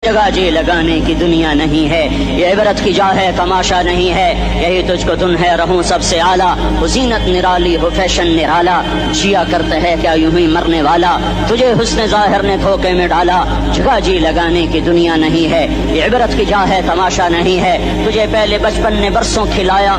جگہ جی لگانے کی دنیا نہیں ہے، یہ عبرت کی جا ہے تماشا نہیں ہے، یہی تجھ کو دن ہے رہوں سب سے اعلیٰ، وہ زینت نرالی ہو فیشن نرالا، جیا کرتا ہے کیا یوں ہی مرنے والا، تجھے حسن ظاہر نے دھوکے میں ڈالا، جگہ جی لگانے کی دنیا نہیں ہے، یہ عبرت کی جا ہے تماشا نہیں ہے، تجھے پہلے بچپن نے برسوں کھلایا،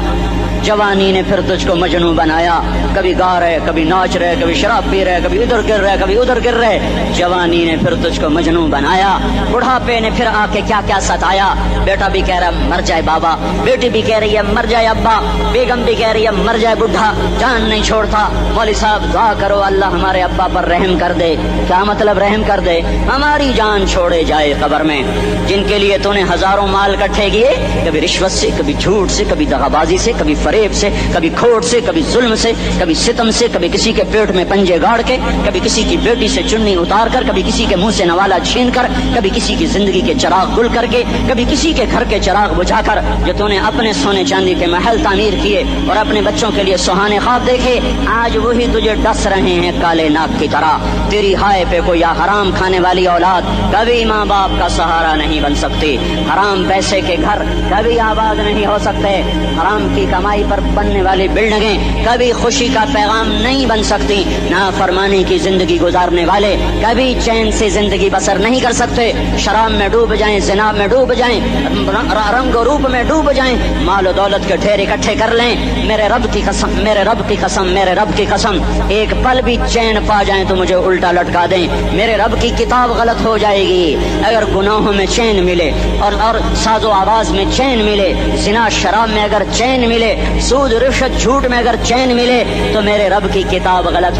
جوانی نے پھر تجھ کو مجنوں بنایا، کبھی گا رہے کبھی ناچ رہے کبھی شراب پی رہے کبھی ادھر گر رہے کبھی ادھر گر رہے، جوانی نے پھر تجھ کو مجنوں بنایا، بڑھاپے نے پھر آ کے کیا کیا ستایا، بیٹا بھی کہہ رہا مر جائے بابا، بیٹی بھی کہہ رہی ہے مر جائے ابا، بیگم بھی کہہ رہی ہے مر جائے بڈھا، جان نہیں چھوڑتا، مولوی صاحب دعا کرو اللہ ہمارے ابا پر رحم کر دے، کیا مطلب رحم کر دے، ہماری جان چھوڑے جائے قبر میں، جن کے لیے تو نے ہزاروں مال اکٹھے کیے، کبھی رشوت سے کبھی جھوٹ سے کبھی دغا بازی سے کبھی فریب سے کبھی کھوٹ سے کبھی ظلم سے کبھی ستم سے، کبھی کسی کے پیٹ میں پنجے گاڑ کے، کبھی کسی کی بیٹی سے چننی اتار کر، کبھی کسی کے منہ سے نوالا چھین کر، کبھی کسی کی زندگی کے چراغ گل کر کے، کبھی کسی کے گھر کے چراغ بجھا کر، جو تو نے اپنے سونے چاندی کے محل تعمیر کیے اور اپنے بچوں کے لیے سہانے خواب دیکھے، آج وہی تجھے ڈس رہے ہیں کالے ناک کی طرح، تیری ہائے پہ کوئی حرام کھانے والی اولاد کبھی ماں باپ کا سہارا نہیں بن سکتی، حرام پیسے کے گھر کبھی آباد نہیں ہو سکتے، حرام کی کمائی پر بننے والی بلڈنگیں کبھی خوشی کا پیغام نہیں بن سکتی، نافرمانی کی زندگی گزارنے والے کبھی چین سے زندگی بسر نہیں کر سکتے، شراب میں ڈوب جائیں، زنا میں ڈوب جائیں، رنگ و روپ میں ڈوب جائیں، مال و دولت کے ڈھیر اکٹھے کر لیں، میرے رب کی قسم میرے رب کی قسم میرے رب کی قسم، ایک پل بھی چین پا جائیں تو مجھے الٹا لٹکا دیں، میرے رب کی کتاب غلط ہو جائے گی، اگر گناہوں میں چین ملے اور ساز و آواز میں چین ملے، زنا شراب میں اگر چین ملے، سود رشوت جھوٹ میں اگر چین ملے، تو میرے رب کی کتاب غلط ہو